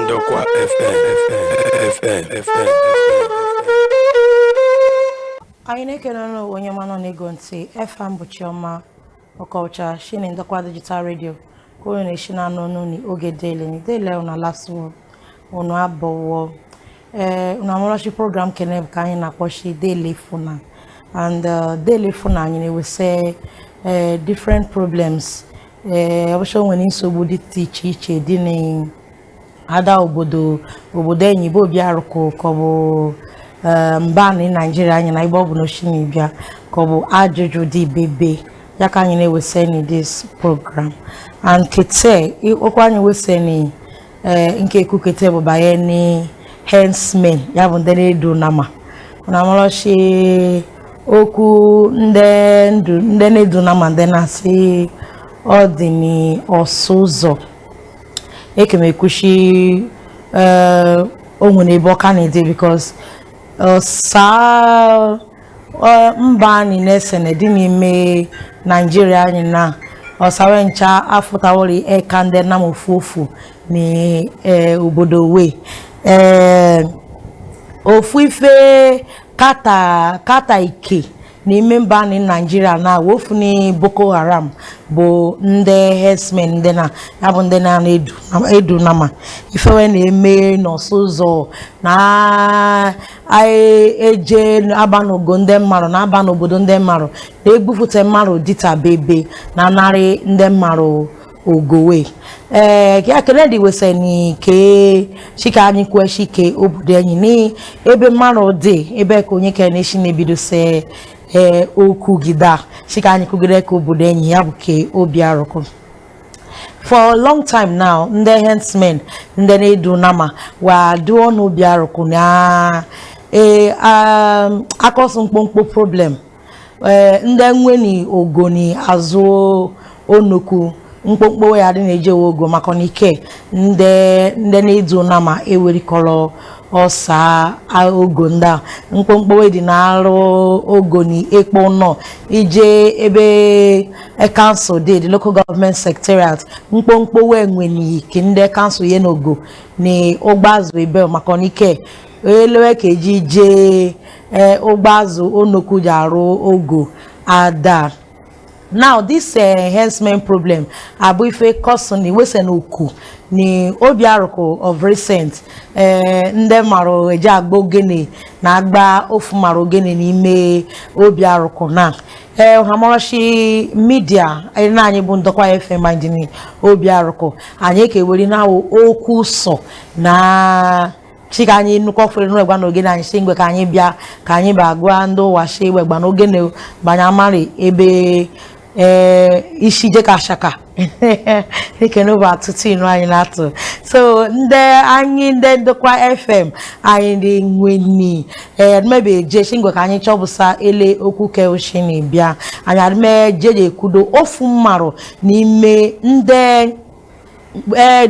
Ndokwa FM. Anyị na-ekele onye mana na-ego ntị FM bụ Chioma Okocha shini Ndokwa Digital Radio onye na-eshi na n'ọnụ ni oge dele na last word onu abọwọ una molachi program kene ka anyị na-akpọchi dele funa and dele funa anyị na-ewese different problems ọbụsọ nwere nsogbu dị iche dị na ada obodo enyi bụ Obiaruku ka ọ bụ mba na Nigeria anyị na ibe ọ bụ n'oshini bịa ka ọ bụ ajụjụ dị bebe ya ka anyị na-ewese ni this program and kete okwu anyị wese ni nke ekukete bụ banye ni herdsmen ya bụ ndị na-edu nama na marachi okwu ndị na-edu nama ndị na-asị ọ dị n'ọsụ ụzọ ekemekushi onwe n'ebe ọka na-ede because saa mba anyị na-esene dị n'ime Nigeria anyị na ọsawe ncha afụtawori eka ndị na ofu n'obodo we ofu ife kata ike n'ime mba anyị Nigeria na wofu ni Boko Haram bụ ndị herdsmen ndị na ya bụ ndị na-edu nama ifewe na-eme n'ọsụ ụzọ na eje aba n'ogo ndị mmadụ na aba n'obodo ndị mmadụ na-egbufute mmadụ dịta bebe na narị ndị mmadụ ogowe ya kene dị wese ni ke chika anyị kweshi ke obodo enyi ni ebe mmadụ dị ebe ka onye kene shi na-ebido se okwu gida chika anyị kugide ka obodo enyi ya bụ ke Obiaruku for a long time now ndị herdsmen ndị na-edu nama wa duo n'Obiaruku na akọsụ mkpomkpo problem ndị nweni ogoni azụ onokwu mkpomkpo ya dị na-ejewe ogo maka n'ike ndị na-edu nama ewerikọrọ ọsa ogo ndị a mkpomkpo dị na-arụ ogo ni ekpo nọ ije ebe kansụl dị the local government secretariat mkpomkpo wee nwere ike ndị kansụl ye n'ogo na ụgbazụ ebe maka n'ike elewe ka eji jee ụgbazụ onokwu ji arụ ogo ada. Now this herdsmen problem abu ife cosini wesen oku ni Obiaruku of recent ndị maro eje agba ogene na agba ofu maro ogene n'ime Obiaruku na hamarashi media na anyị bụ Ndokwa FM anyị Obiaruku anyị ka eweri na okwu so na chika anyị nnukwu ofere n'egba n'ogene anyị si ngwe ka anyị bịa ka anyị ba agwa ndị ụwa shi egba n'ogene banye amari ebe isi je ka shaka ekene bụ atụtụ inu anyị na-atụ so ndị Ndokwa FM anyị dị nweni adịmebe eje shingwe ka anyị chọbụsa ele okwu ke oshini bịa anyị adịme jeje ekwudo ofu mmarụ n'ime ndị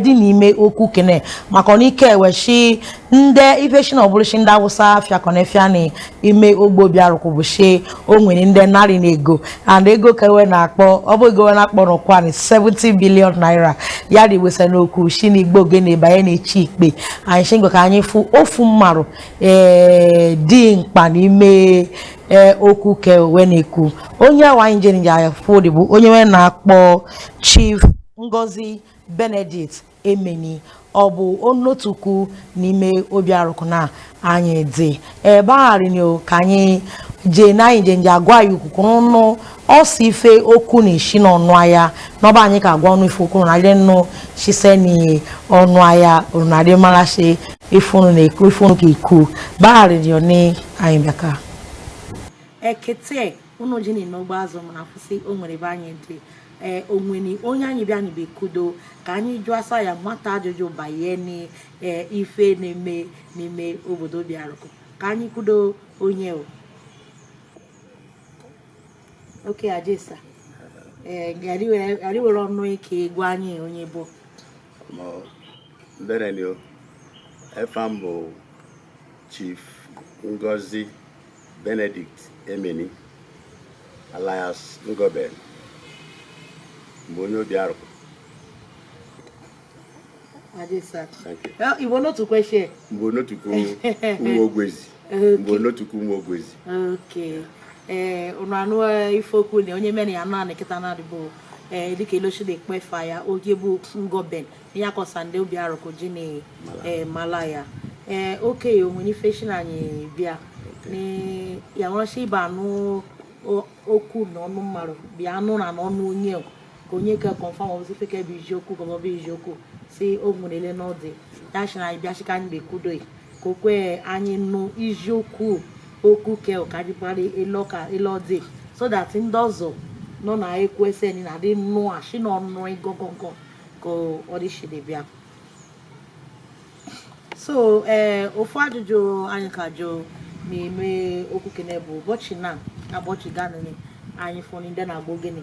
dị n'ime okwu kene maka n'ike eweshi ndị ifeshi na ọbụrụshi ndị Awụsa afịa konefia n'ime ogbo Obiaruku bụ shi o nwere ndị narị na ego and ego kewe na-akpọ ọ bụ ego na-akpọ n'ụkwa ni 70 billion naira ya dị wesa n'okwu shi na igbo ogene banye na-echi ikpe anyị shingwe ka anyị fụ ofu mmarụ dị mkpa n'ime okwu kewe na-ekwu onye awa anyị jere ya fụ bụ onye we na-akpọ Chief Ngozie Benedict Emeni ọ bụ onotukwu n'ime Obiaruku na anyị dị bagharịnyo ka anyị jee na anyị je agwa ya ukuku n'ọnụ ọsọ ife okwu na-eshi n'ọnụ ahịa n'ọba anyị ka agwa ọnụ ife okwu na adị nnụ shise ni ọnụ ahịa na adị marashi ifunu na-ekwu ifunu ka ikwu bagharịnyo ni anyị bịaka ekete unu ji n'ọgba azụ mana afụsị o nwere ebe anyị dị onweni onye anyị bịa n'ebe kudo ka anyị jụọ asa ya nwata ajụjụ banye n'ife na-eme n'ime obodo Obiaruku ka anyị kudo onye oke ajesa were ọnụ ike gwa anyị onye bụ Benedict FM bụ Chief Ngozie Benedict Emeni alias Ngoben bụ onye Obiaruku Adisa. Thank you. Well, you want not to question. Okay. Unanu ifoku ni onye meni anu anikita na dibo. Dike iloshi de kwe fire oge bu Ngoben. Ni akosa nde Obiaruku jini Malaya. Okay, onwini fashion anyi bia. Ni ya wanshi ba anu oku no nu maro. Bia anu na no nu onye. Konye ka confirm obi feke bi joku ko bi joku. Si ogunele no de. Ya shina bia shika ni be kudo yi. Kokwe anyi no ijoku oku ke okadipari eloka elode so that ndozo no na ekwese ni na de no ashi no no igogongo ko odishi de bia. So ofu ajuju anyi kajo mi me oku kenebu bochi na abochi gana ni anyi foni de na gbogeni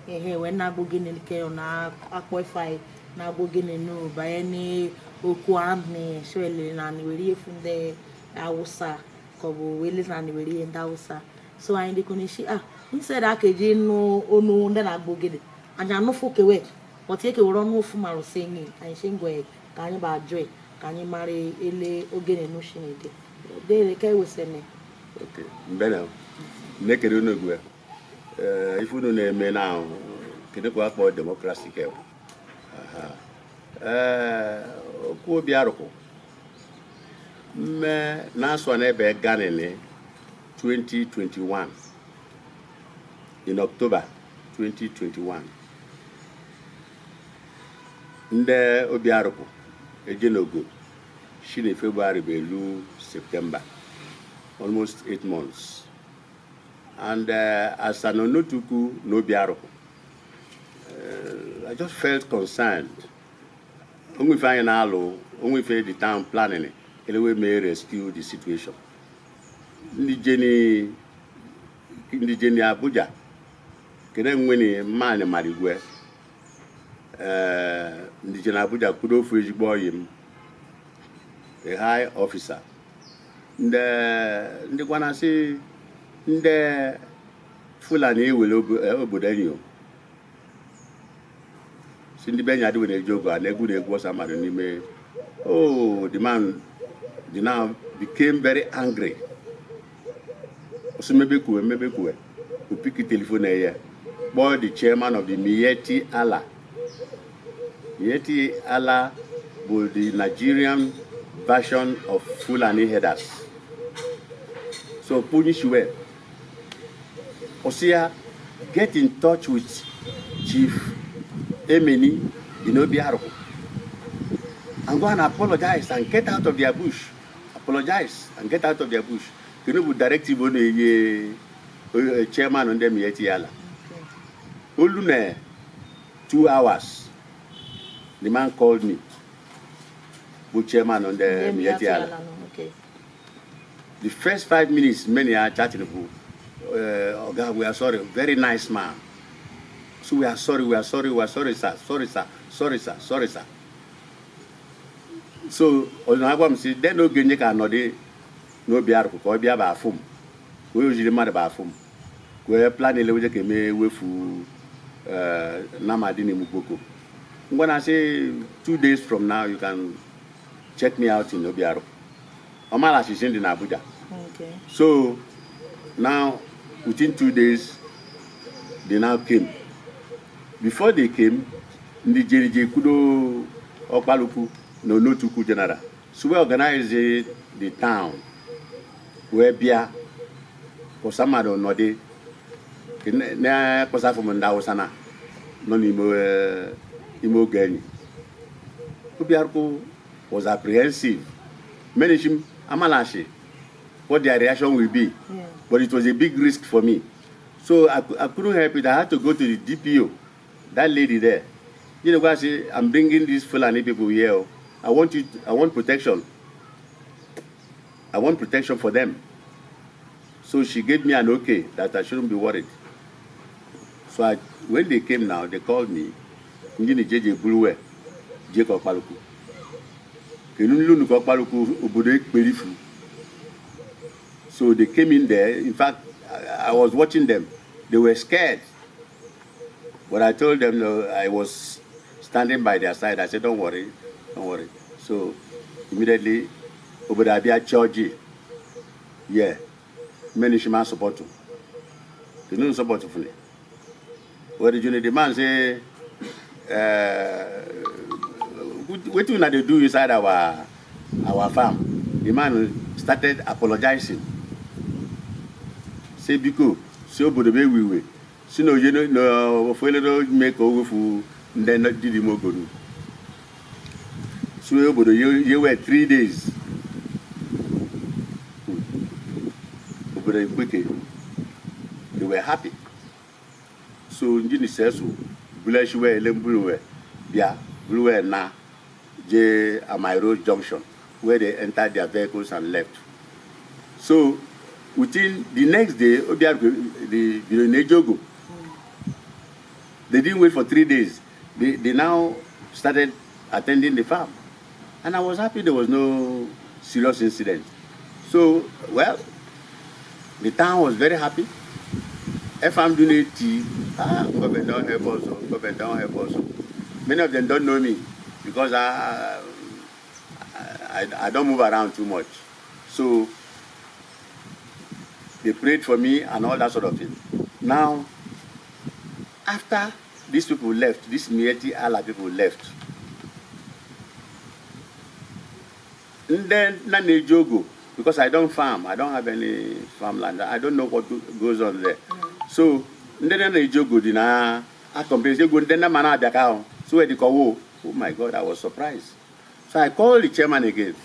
we na gbogeni ke na akpofai na gbogeni no baye ni oku amni swele na ni weri efunde awusa kobo wele na ni weri enda awusa so ayin de konishi instead akeje no onu nde na gbogede anya no fokewe but eke woro no fu maro senyi ayin shingwe ka anyi ba joy ka anyi mare ele ogene no shinede de ke wesene. Okay mbena nekere no gwe ifu no na eme now kede ko akpo democracy ke ku Obiaruku me na so na ebe Ghana 2021 in October 2021 nde Obiaruku ejenogo shine February belu September almost 8 months and as an onotuku no Obiaruku I just felt concerned. Only find the town planning anyway may rescue the situation. Indigeni Abuja. Keden when man marigwe Indigeni Abuja could offer boy him a high officer. The one say the Fulani will obodanyo. Cindy Benya doing a joke and a good was a man in me. Oh, the man now became very angry. So maybe who pick a telephone here. Boy, the chairman of the Mieti Allah. Mieti Allah was the Nigerian version of Fulani headers. So punish you. Osia, get in touch with Chief Emeni in Obiaruku and go and apologize and get out of their bush. Apologize and get out of their bush. You know, with directive on a chairman on them Yetiala. Olune 2 hours. The man called me. With chairman on the Yetiala. Okay. The first 5 minutes, many are chatting about. Oh God, we are sorry. Very nice man. So we are sorry, sir. Sorry, sir. So, on say, then no Genye can no Obiaruku, or be about fum. We usually mad about fum. We plan a little bit with Namadini Muboko. When I say 2 days from now, you can check me out in Obiaruku. Omala is in Abuja. Okay. So, now, within 2 days, they now came. Before they came, Ndijeri Kudo Opaluku no Tuku General. So we organized the town where Bia for some other no day. Na kosa from Ndawosana no imo gani. Obiaruku was apprehensive. Many him amalashi what their reaction will be. Yeah. But it was a big risk for me. So I couldn't help it. I had to go to the DPO. That lady there, you know what I say? I'm bringing these Fulani people here. I want protection. I want protection for them. So she gave me an okay that I shouldn't be worried. So when they came now, they called me. So they came in there. In fact, I was watching them. They were scared. But I told them, no, I was standing by their side. I said, don't worry. Don't worry. So immediately, Obiaruku charge. Yeah. Many shima support. They don't support fully. What did you the man say? What do they do inside our farm? The man started apologizing. Say because so but the way we so no you know no for little make over for then not did more good. So but you were 3 days. But they were happy. So Jini says, Bulashwe, Lemblue, Bia, Blue Na, J. Amairo Junction, where they entered their vehicles and left. So within the next day, Obiaruku, the Nejogo, they didn't wait for 3 days. They now started attending the farm. And I was happy there was no serious incident. So, well, the town was very happy. FM doing tea. Ngoben don't help us. Ngoben don't help us. Many of them don't know me because I don't move around too much. So they prayed for me and all that sort of thing. Now, after these people left, these Mieti Allah people left, and then Nane Jogo, because I don't farm, I don't have any farmland, I don't know what goes on there. So, then I joke dina I complain, then the man at the cow. So they call, oh my God, I was surprised. So I called the chairman again.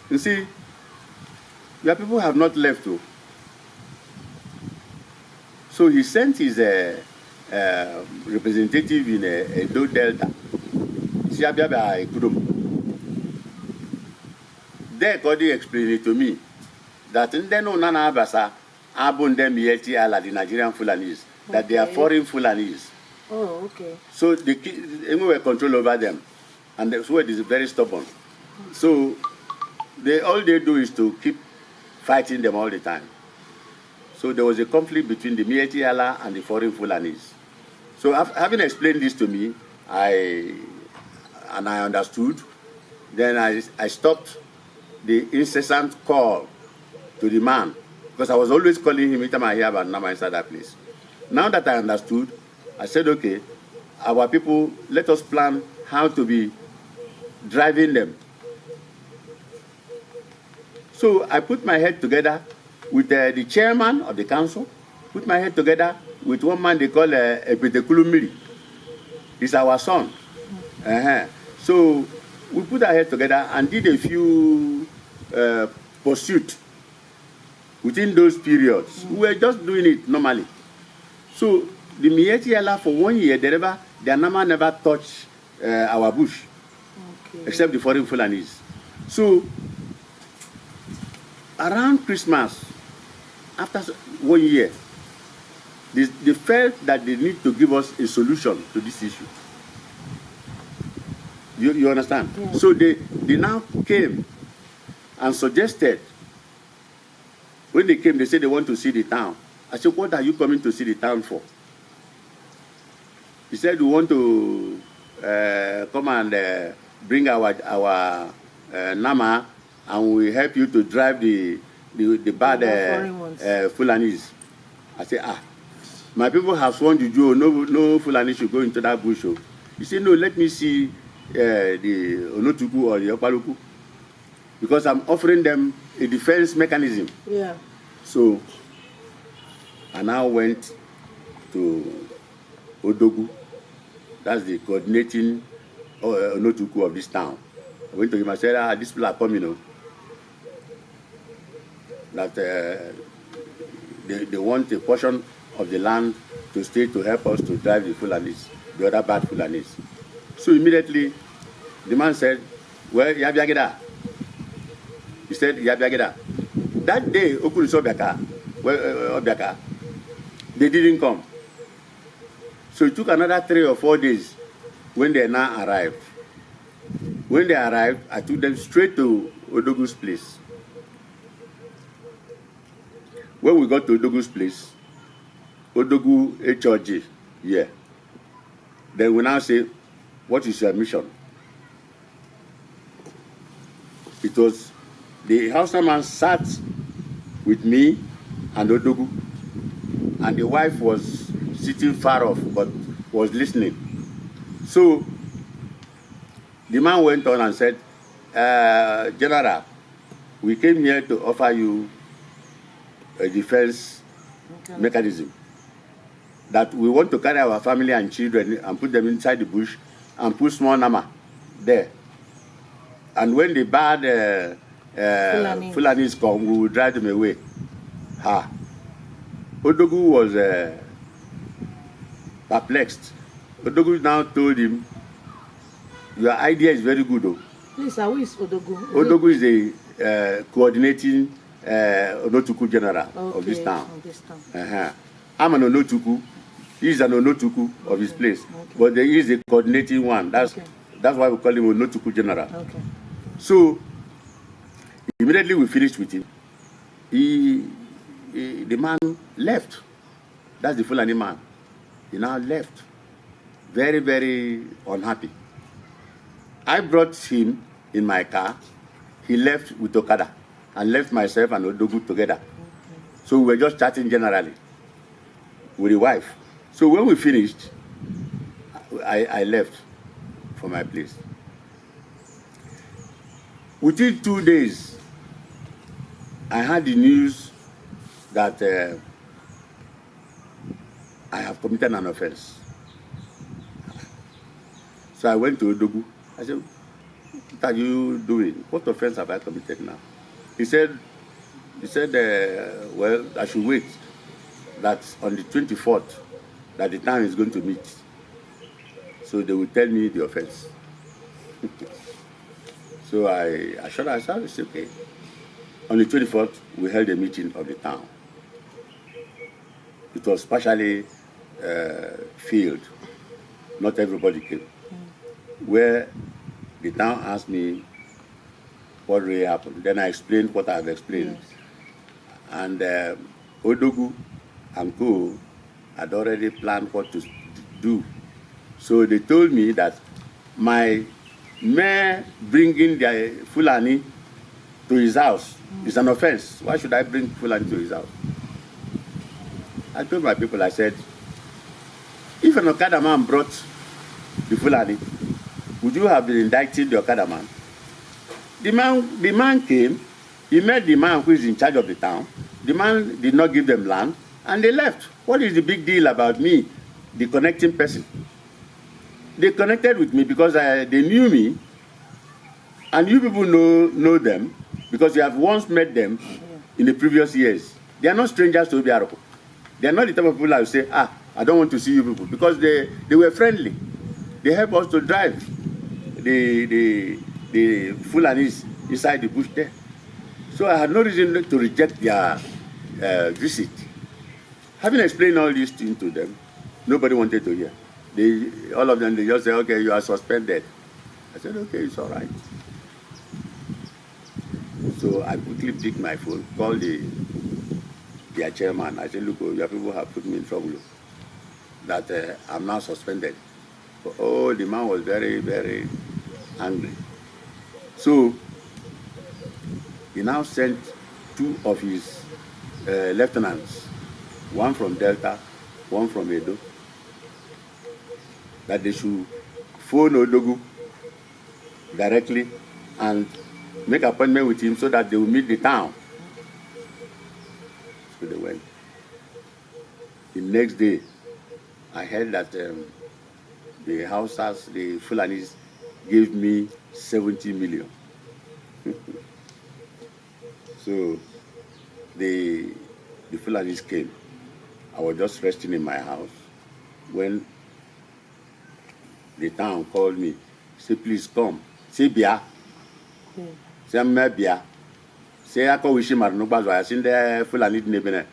You see, your people have not left too. So he sent his representative in Edo Delta. There, God explained it to me that in the Nana Abasa, Abun them Yeti ala the Nigerian Fulanis, that they are foreign Fulanis. Oh, okay. So they were control over them, and the sword is very stubborn. So all they do is to keep fighting them all the time. So there was a conflict between the Mieti Allah and the foreign Fulanis. So having explained this to me, I understood. Then I stopped the incessant call to the man, because I was always calling him anytime I hear about Nama inside that place. Now that I understood, I said, okay, our people, let us plan how to be driving them. So I put my head together with the chairman of the council, put my head together with one man they call Epetekulumiri. He's our son. So we put our head together and did a few pursuits within those periods. We were just doing it normally. So the Mieti Allah for 1 year, their number never touched our bush, except the foreign Fulanis. So around Christmas, after 1 year, they felt that they need to give us a solution to this issue. You understand? Yeah. So they now came and suggested, when they came, they said they want to see the town. I said, what are you coming to see the town for? He said, we want to come and bring our Nama, and we help you to drive the bad Fulanis. I said, my people have sworn to do, no Fulani should go into that bush. He said, no, let me see the Onotuku or the Opaluku, because I'm offering them a defense mechanism. Yeah. So I now went to Odogu. That's the coordinating Onotuku of this town. I went to him and said, these people are coming, that they want a portion of the land to stay to help us to drive the Fulanis, the other bad Fulanis. So immediately, the man said, well, Yabiageda. He said, Yabiageda. That day, Obiaka, they didn't come. So it took another 3 or 4 days when they now arrived. When they arrived, I took them straight to Odogu's place. When we got to Odogu's place, Odogu HOG, yeah. Then we now say, what is your mission? it was the houseman sat with me and Odogu, and the wife was sitting far off but was listening. So the man went on and said, General, we came here to offer you a defense mechanism, that we want to carry our family and children and put them inside the bush and put small nama there. And when the bad Fulanis come, we will drive them away. Ha. Odogu was perplexed. Odogu now told him, your idea is very good, though. Please, who is Odogu? Odogu is the coordinating Onotuku general of this town. I'm an Onotuku. He's an Onotuku of his place. But there is a coordinating one. That's why we call him Onotuku general. So, immediately we finished with him. The man left. That's the Fulani man. He now left. Very, very unhappy. I brought him in my car. He left with Okada and left myself and Odogu together. So we were just chatting generally with the wife. So when we finished, I left for my place. Within 2 days, I had the news that I have committed an offense. So I went to Odogu. I said, what are you doing? What offense have I committed now? He said, well, I should wait. That on the 24th, that the town is going to meet. So they will tell me the offense. So I assured myself, it's okay. On the 24th, we held a meeting of the town. It was partially filled. Not everybody came. Where the town asked me what really happened. Then I explained what I have explained. Yes. And Odogu and Co had already planned what to do. So they told me that my mere bringing the Fulani to his house is an offense. Why should I bring Fulani to his house? I told my people, I said, if an Okada man brought the Fulani, would you have been indicting the Okada man? The man came, he met the man who is in charge of the town. The man did not give them land, and they left. What is the big deal about me, the connecting person? They connected with me because they knew me, and you people know them because you have once met them in the previous years. They are not strangers to Obiaruku. They are not the type of people that will say, I don't want to see you people, because they were friendly. They helped us to drive the Fulanis inside the bush there. So I had no reason to reject their visit. Having explained all these things to them, nobody wanted to hear. All of them, they just said, okay, you are suspended. I said, okay, it's all right. So I quickly picked my phone, called their chairman. I said, look, your people have put me in trouble, that I'm now suspended. Oh, the man was very, very angry. So he now sent 2 of his lieutenants, one from Delta, one from Edo, that they should phone Odogu directly and make an appointment with him so that they will meet the town. So they went. The next day, I heard that the Hausas, the Fulanis, gave me 70 million. So the Fulanis came. I was just resting in my house when the town called me. Say, please come. Say, Bia. Say, I'm Bia. Say, I call Wishim Arnubaz. I seen the Fulani Nebene.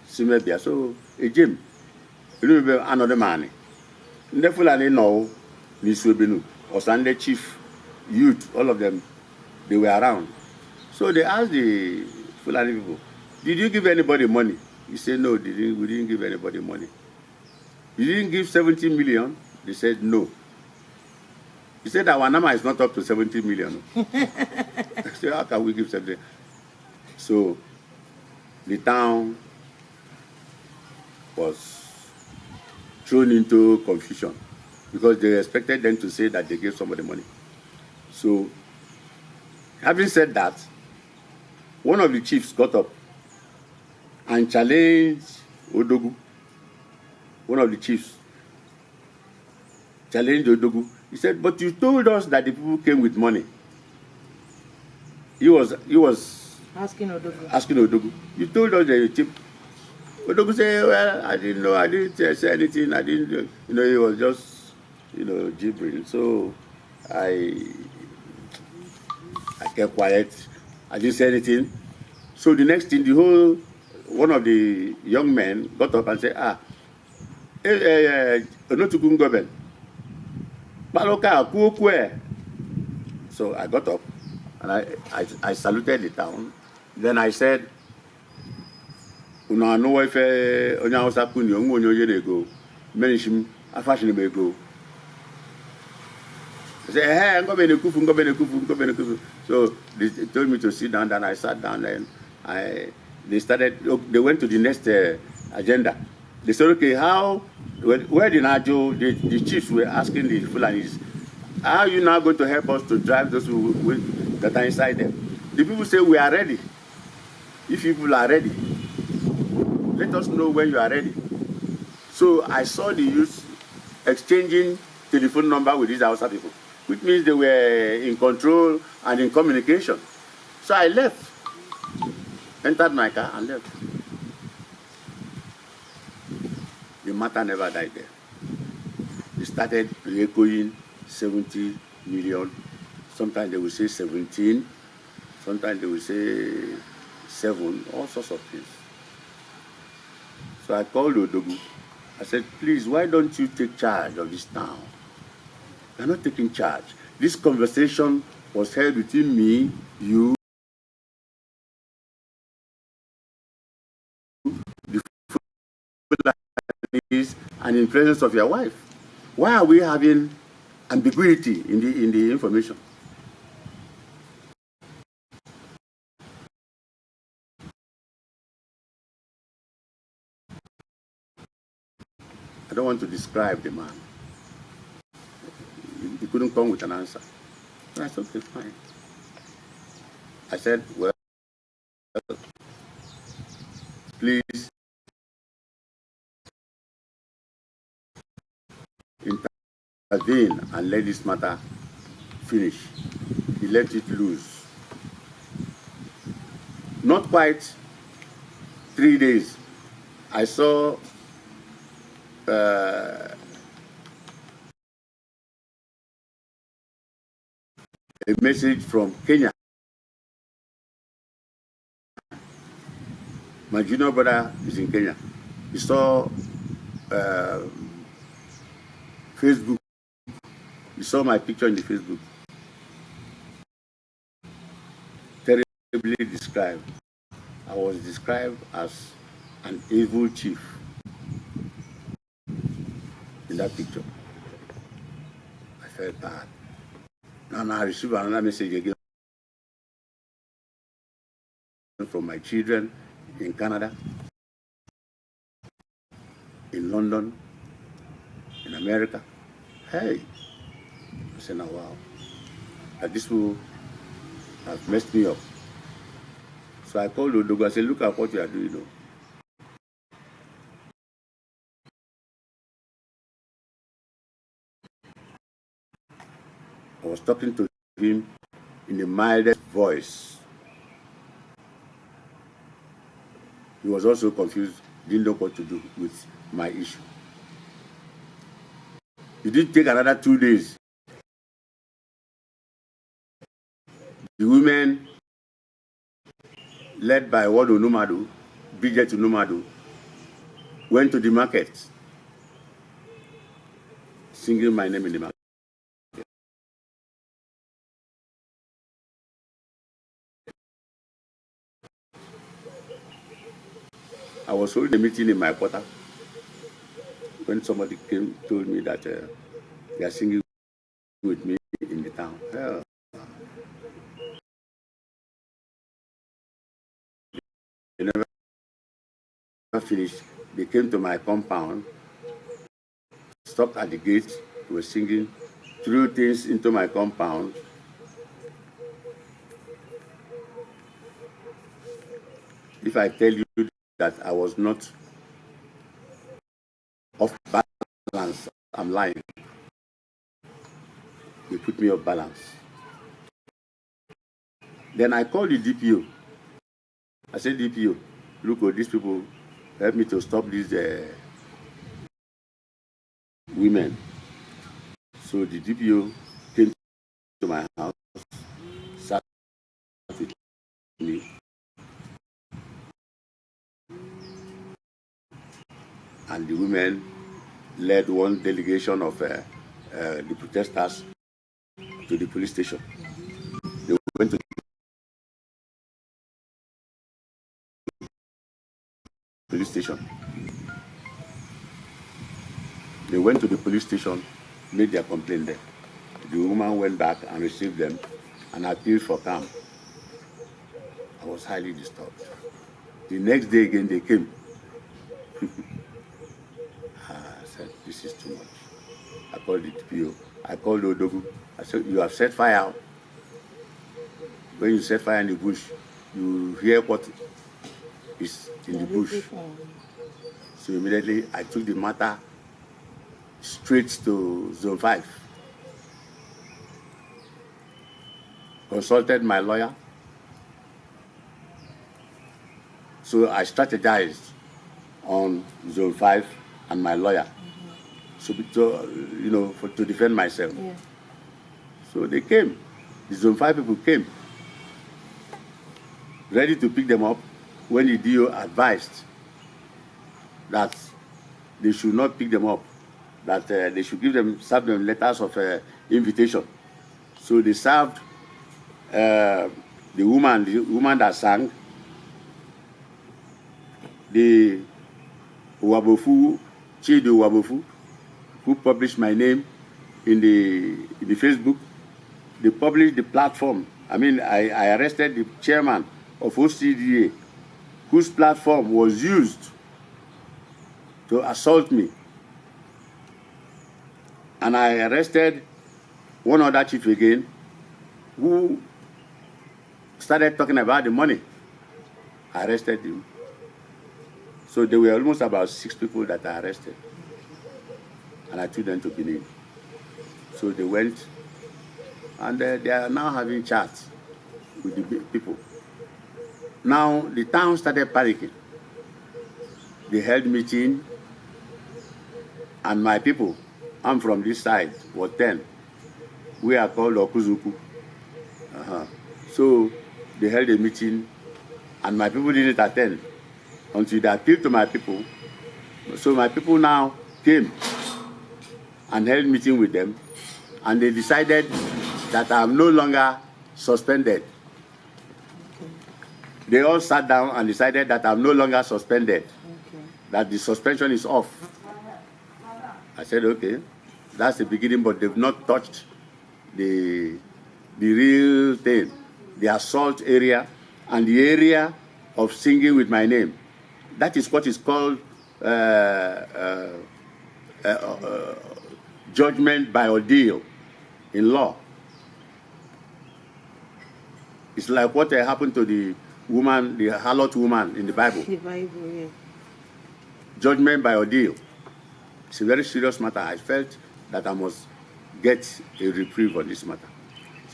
Say, Bia. So, a Jim. You know, another man. The Fulani know, Niswebinu, or Sunday Chief, youth, all of them, they were around. So they asked the Fulani people, did you give anybody money? He said, no, we didn't give anybody money. You didn't give 70 million? They said, no. He said our number is not up to 70 million. I said, how can we give 70? So the town was thrown into confusion because they expected them to say that they gave somebody money. So, having said that, one of the chiefs got up and challenged Odogu. One of the chiefs challenged Odogu. He said, but you told us that the people came with money. He was asking Odogu. You told us that you chief. Odogu said, well, I didn't know, I didn't say anything, I didn't, he was just, gibbering. So I kept quiet. I didn't say anything. So the next thing, one of the young men got up and said, Ngoben. So I got up and I saluted the town. Then I said, I know if go. I said, hey, Ngoben. So they told me to sit down, and I sat down, and they went to the next agenda. They said, okay, where the Najo, the chiefs were asking the Fulanis, how are you now going to help us to drive those that are inside them? The people say, we are ready. If people are ready, let us know when you are ready. So I saw the youth exchanging telephone number with these Hausa people, which means they were in control and in communication. So I left, entered my car and left. The matter never died there. It started echoing 70 million. Sometimes they will say 17. Sometimes they will say 7. All sorts of things. So I called Odogu. I said, please, why don't you take charge of this town? You're not taking charge. This conversation was held between me, you, the Fulanis, and in presence of your wife. Why are we having ambiguity in the information? I don't want to describe the man. He couldn't come with an answer. So I said, okay, fine. I said, well, please intervene and let this matter finish. He let it loose. Not quite 3 days, I saw a message from Kenya. My junior brother is in Kenya. He saw Facebook. He saw my picture in the Facebook. Terribly described. I was described as an evil chief in that picture. I felt bad. Now I received another message again from my children in Canada, in London, in America. Hey, I said, now wow, that this will have messed me up. So I called Odogu. I said, look at what you are doing now. I was talking to him in the mildest voice. He was also confused, didn't know what to do with my issue. It didn't take another 2 days. The women, led by Wado Numadu, Bridget Numadu, went to the market, singing my name in the market. I was holding a meeting in my quarter when somebody told me that they are singing with me now. Hell. They never finished. They came to my compound, stopped at the gate, were singing, threw things into my compound. If I tell you that I was not off balance, I'm lying. They put me off balance. Then I called the DPO. I said, DPO, look, oh, these people help me to stop these women. So the DPO came to my house, sat with me, and the women led one delegation of the protesters to the police station. They went to the police station. They went to the police station, made their complaint there. The woman went back and received them and appealed for calm. I was highly disturbed. The next day again, they came. I said, this is too much. I called the DPO. I called Odogu. I said, you have set fire. When you set fire in the bush, you hear what is in the bush. So immediately, I took the matter straight to Zone 5. Consulted my lawyer. So I strategized on Zone 5 and my lawyer. So to defend myself. Yeah. So they came. The Zone 5 people came, ready to pick them up when the DO advised that they should not pick them up, that they should serve them letters of invitation. So they served the woman that sang, the Wabofu, Chido Wabofu, who published my name in the Facebook. They published the platform. I mean, I arrested the chairman of OCDA, whose platform was used to assault me. And I arrested one other chief again, who started talking about the money. I arrested him. So there were almost about 6 people that I arrested. And I took them to Benin. So they went, and they are now having chats with the people. Now the town started panicking. They held meeting, and my people, I'm from this side, was 10. We are called Okuzuku. So they held a meeting, and my people didn't attend until they appealed to my people. So my people now came and held meeting with them, and they decided that I'm no longer suspended. They all sat down and decided that I'm no longer suspended, that the suspension is off. I said, okay, that's the beginning, but they've not touched the real thing, the assault area and the area of singing with my name. That is what is called judgment by ordeal in law. It's like what happened to the woman, the harlot woman in the Bible. The Bible, yeah. Judgment by ordeal. It's a very serious matter. I felt that I must get a reprieve on this matter.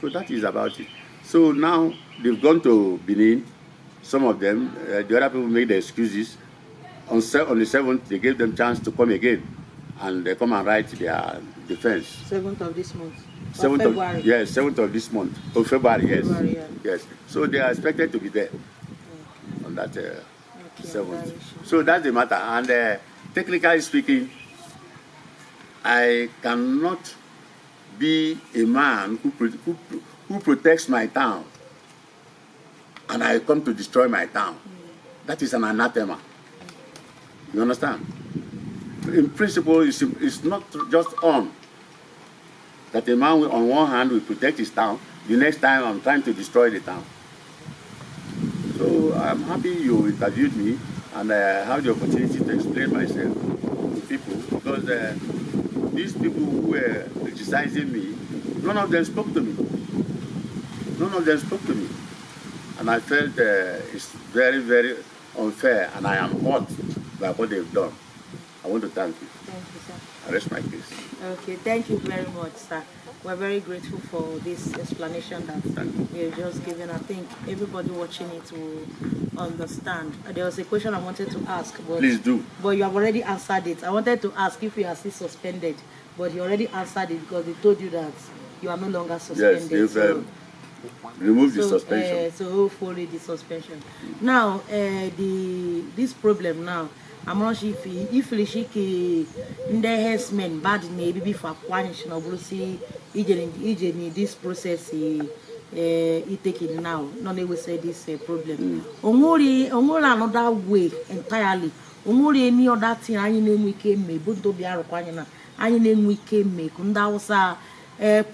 So that is about it. So now they've gone to Benin. Some of them, the other people made the excuses. On the 7th, they gave them chance to come again, and they come and write their defense. 7th of this month. 7th February. Yes, 7th of this month. Of February, yes. February, yeah. Yes. So they are expected to be there on that 7th. So that's the matter. And technically speaking, I cannot be a man who protects my town, and I come to destroy my town. That is an anathema. You understand? In principle, it's not just on. That a man on one hand will protect his town, the next time I'm trying to destroy the town. So I'm happy you interviewed me and I have the opportunity to explain myself to people, because these people who were criticizing me, none of them spoke to me. None of them spoke to me. And I felt it's very, very unfair, and I am hurt by what they've done. I want to thank you. Thank you, sir. I rest my case. Okay, thank you very much, sir. We're very grateful for this explanation that you've just given. I think everybody watching it will understand. There was a question I wanted to ask, but please do. But you have already answered it. I wanted to ask if you are still suspended, but you already answered it because they told you that you are no longer suspended. Yes, they've removed the suspension. So hopefully the suspension. Now, this problem now. I'm not sure if the herdsmen bad maybe before punish no see this process taking now. No, they will say this problem. Only another way entirely. Only any other thing I name we came me, but Obiaruku na I name we came me. Kunda wasa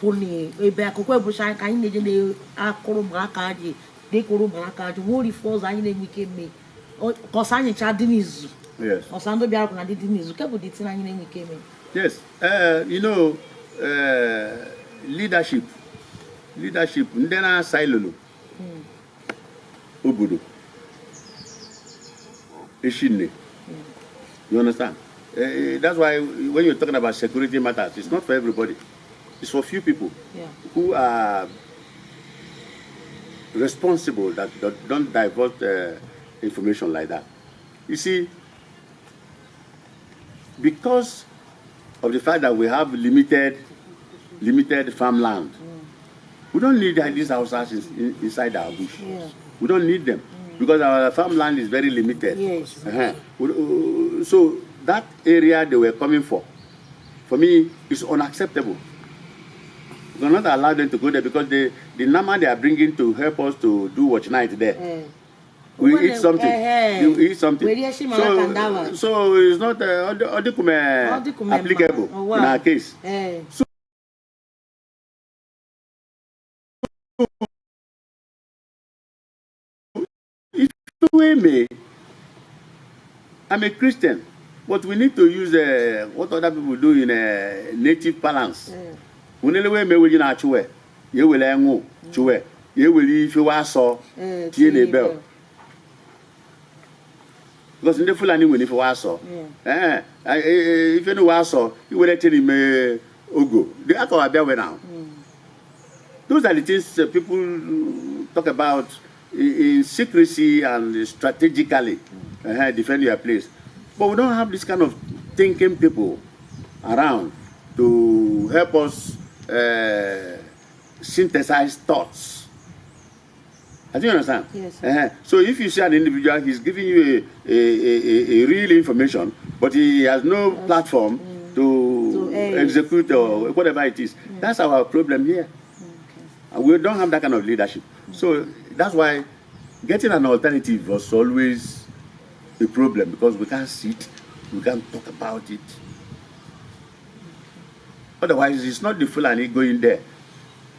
pony ebe akokwe busha ka anyị na-eje na akụrụ brakaji de kụrụ brakaji wori force anyị na-enwe ike me cause anyị cha dị n'izu. Yes. Osando Obiaruku na dị n'izu ke bụ dị tin anyị na-enwe ike me. Yes. You know, leadership ndị na silolo obodo eshinne. You understand? That's why when you're talking about security matters, it's not for everybody. It's for few people who are responsible that don't divulge information like that. You see, because of the fact that we have limited farmland, we don't need these houses inside our bush. We don't need them because our farmland is very limited. Yes. So that area they were coming for me, is unacceptable. We cannot allow them to go there because the number they are bringing to help us to do watch night there. We eat something. You eat something. So it's not applicable in our case. So if we may, I'm a Christian, but we need to use what other people do in a native balance. We need to make it natural. You will learn to you will if you are so bell. Because in the Fulani when if you are so, if you know so, you will tell him Ogo. The other are now. Those are the things people talk about in secrecy and strategically defend your place. But we don't have this kind of thinking people around to help us synthesize thoughts. I think you understand? Yes. So if you see an individual, he's giving you a real information, but he has no platform to execute or whatever it is. That's our problem here. And we don't have that kind of leadership. So that's why getting an alternative was always a problem, because we can't sit, we can't talk about it. Otherwise, it's not the Fulani going there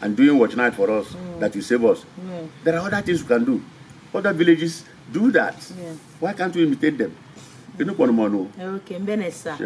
and doing watch night for us that will save us. There are other things we can do. Other villages do that. Why can't we imitate them? Okay, Benessa.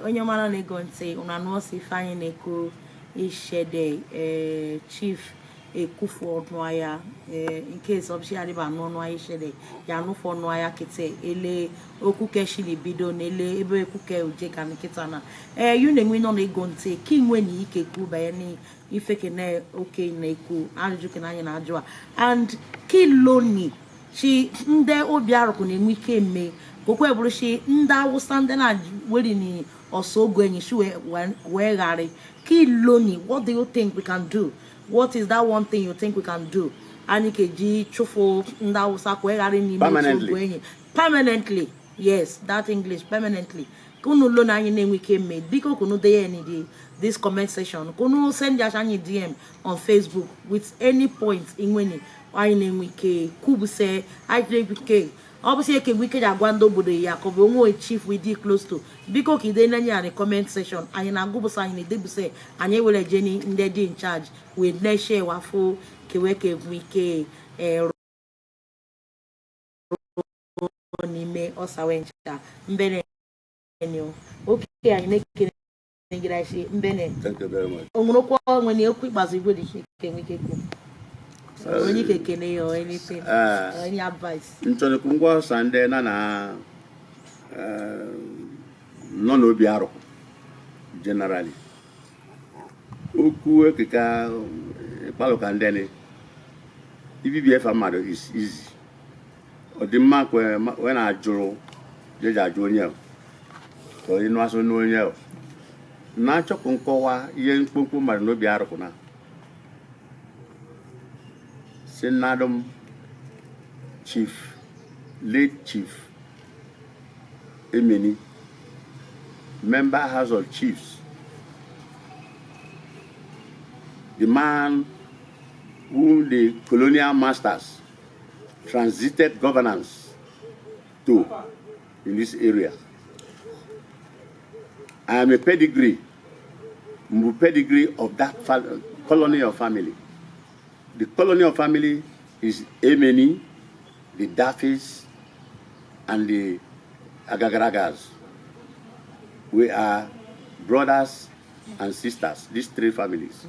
Onyamana negonte unanosi fanye neko ishede chief ekufu onwaya in case of shari ba no ishede ya no for nwaya kete ele okuke shili bido nele ebe ekuke uje kan kitana you nenwe no negonte kinwe ni ike ku ba yani ifeke na okay na eku ajuju ke na anya na ajua and kiloni shi nde Obiaruku na enwe ike me kokwe buru shi nda Awusa nde na weri ni osogo enyi shi we gare kiloni. What do you think we can do? What is that one thing you think we can do? Anikeji chufo nda Awusa ko gare ni me permanently. Yes, that English, permanently. Kunu lo na anyị na-enwe ike me biko kunu dey any this comment section kunu send us any DM on Facebook with any point inweni anyị na-enwe ike kubuse anyị obviously ke wike ja gwando obodo ya ko be onwe chief we dey close to biko ki dey na the comment section anyị na agụbụsa anyị na edebuse anyị wele jeni ndị dị in charge we na share wafo ke weke wike n'ime osawencha mbene enyo okay anyị na-ekele ngirashi mbene thank you very much onwurokwa nwere ekwu ikpazu igwe dị ke wike kwu onye kekene yo anything any advice ntone kungwa sande na no no Obiaruku generally oku ekeka palo kandene ibibie famado is easy odimma when ajuru jeja ajonye so inu aso no onye na chọpụ nkọwa ihe mkpomkpo mmadụ no Obiaruku na Senadom late Chief Emeni, member House of Chiefs, the man whom the colonial masters transited governance to in this area. I am a pedigree of that colonial family. The colonial family is Emeni, the Daffys, and the Agagaragas. We are brothers and sisters, these three families.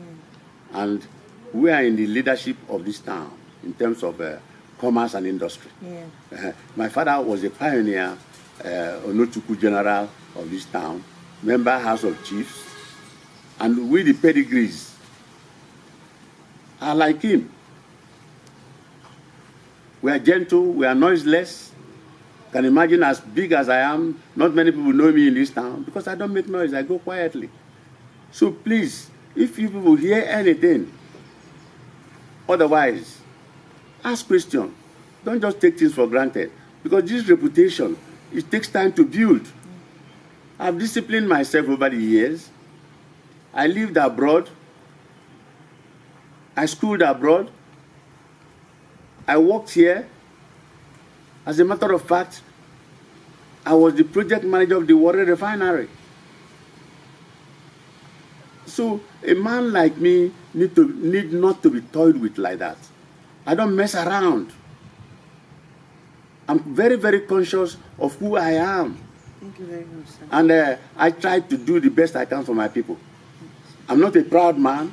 And we are in the leadership of this town in terms of commerce and industry. My father was a pioneer, Onotuku general of this town, member House of Chiefs, and we the pedigrees are like him. We are gentle, we are noiseless. Can imagine as big as I am, not many people know me in this town because I don't make noise, I go quietly. So please, if you people hear anything, otherwise, ask questions. Don't just take things for granted because this reputation, it takes time to build. I've disciplined myself over the years. I lived abroad. I schooled abroad. I worked here. As a matter of fact, I was the project manager of the water refinery. So a man like me need not to be toyed with like that. I don't mess around. I'm very, very conscious of who I am. Thank you very much, sir. And I try to do the best I can for my people. I'm not a proud man,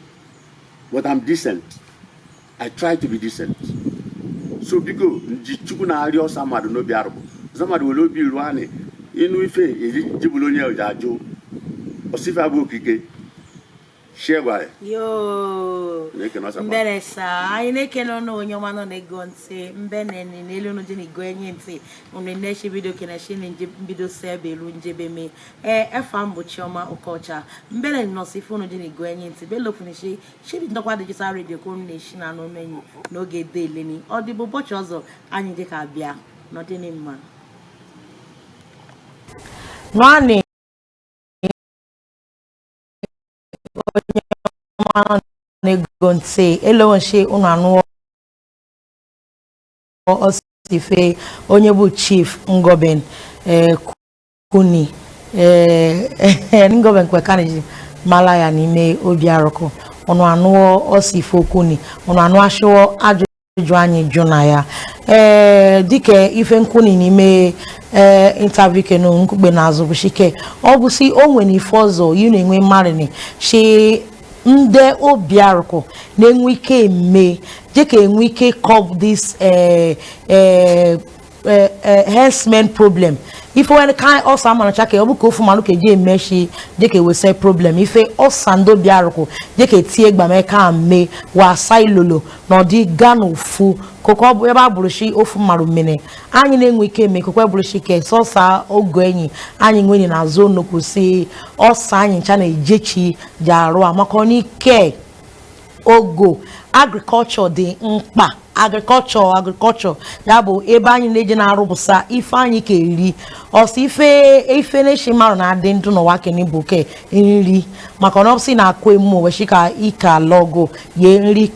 but I'm decent. I try to be decent. So because Chichu na ario samadu no Obiaruku. Samadu will be Luani. Inu ife Jibulonia Jajo. Osifa bu kike. Share by. Yo. Mbere sa. I neke no nyoma no negonse. Mbene ni nelu no jini gwenyense. Uneneshi video kenashini video sebe lunjebe me. Efambo chioma ukocha. Mbele no sifu no jini gwenyense. Belo funishi. Shibi ndokwa digital radio combination ano menu. No ge daily ni. Odibo bochozo anyi deka abia. No dini man. Nani. Negonse elewonshe unanu osife onye bu Chief Ngoben kuni Ngoben kwekani malaya n'ime Obiaruku onu anu osife kuni onu anu asho ajụjụ anyị jụ na ya dike ife nkuni n'ime interview kenu nkugbe n'azụ bushike ọ bụ si o nwere ife ọzọ yu na-enwe marini she nde Obiaruku na-enwe ike eme dịka enwe ike curb this herdsmen problem ife when kind also amanacha ke obu ko fu manu ke je emeshi dịka we say problem ife osando Obiaruku dịka tie gba me ka me wa sailolo no di ganu fu koko bu eba burushi ofu maru mene anyị na-enwe ike eme koko burushi ke so sa ogo enyi anyị nweni na zo nnukwu si osa anyị ncha na ejechi jaru amakoni ke ogo agriculture dị mkpa agriculture ya bụ ebe anyị na-eje na-arụpụsa ife anyị ka eri ọsọ ife na-eshi marụ na adị ndụ n'ụwa keni bụ ke nri maka na ọsị na-akụ emu weshika ika logo ye nri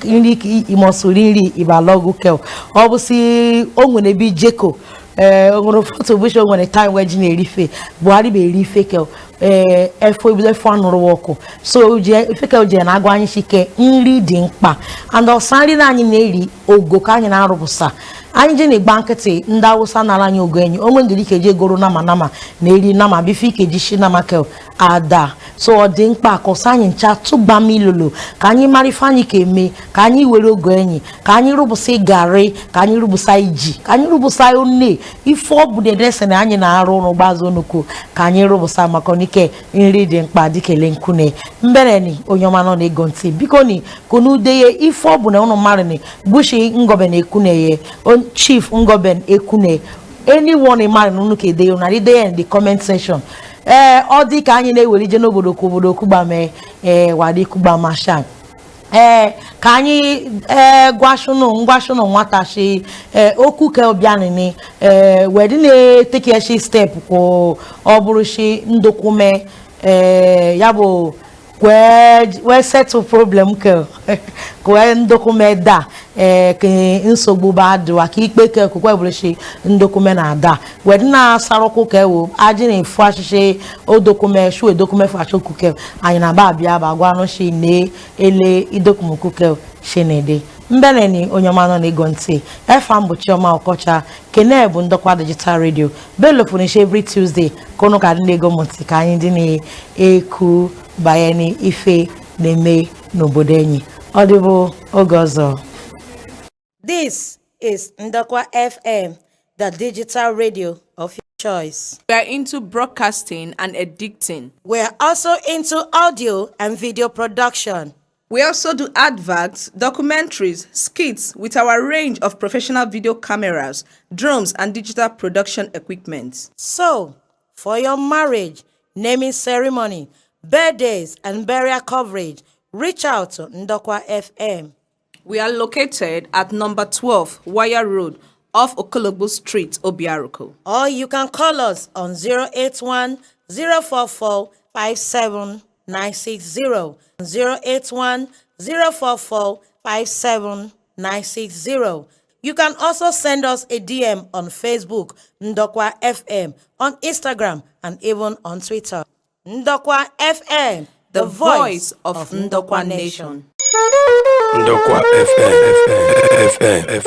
imosuri nri iba logo ke ọ bụ si o nwere bi jeko ngoro photo busho when a time where jine rife Buhari be rife ke efo bi efo anoro woko so je ifeke je na agwa anyi shike nri di mkpa and osanri na anyi na eri ogo ka anyi na arubusa anyị je na-egba nkịtị ndị Awụsa nara anyị ogo enyi onwe ndiri ikeje goro nama na eri nama bife ikeji shi nama ke ada so ọ dị mkpa akọsa anyị ncha tụgba milolo ka anyị mara ife anyị ka eme ka anyị were ogo enyi ka anyị rụbụsa gari ka anyị rụbụsa iji ka anyị rụbụsa one ife ọ bụ dedese na anyị na-arụ ụrụ gbazo onoko ka anyị rụbụsa maka onike nri dị mkpa dịkele nkune mbereni onye ọma nọ na-ego ntị biko ni konudeye ife ọ bụ na ụnụ mmadụ ni bushi Ngoben ekuneye Chief Ngoben ekune anyone imagine unu ke dey una dey in the comment section ọ dị ka anyị na-ewere je n'obodo Kugba me wadi Kugba mashan ka anyị ngwashunu nwata shi okwu ke obianini wedi na take a step ko ọ bụrụ shi ndokume ya bụ we settle problem ke ko ndokume da ke nsogbu ba do aka ikpe ke ko bụrụ shi ndokume na da wedi na saroko ke wo aji na fu ashishe o dokume shu dokume fu ashoku ke anyị na ba bia ba gwa no shi ne ele idokume ku ke shenede mbeleni onyomano na ego ntị FM bụ Chioma Okocha kene bụ Ndokwa Digital Radio belofuni she every Tuesday kono ka ndị ego mụntị ka anyị dị na-eku bayani ife na-eme n'obodo enyi ọ dịbụ oge ọzọ. This is Ndokwa FM, the digital radio of your choice. We are into broadcasting and editing. We are also into audio and video production. We also do adverts, documentaries, skits with our range of professional video cameras, drones, and digital production equipment. So, for your marriage, naming ceremony, birthdays, and burial coverage, reach out to Ndokwa FM. We are located at number 12, Wire Road, off Okologbo Street, Obiaruku. Or you can call us on 081 044 57960. 081 044 57960. You can also send us a DM on Facebook, Ndokwa FM, on Instagram, and even on Twitter. Ndokwa FM, the voice of Ndokwa Nation. Ndokwa FM.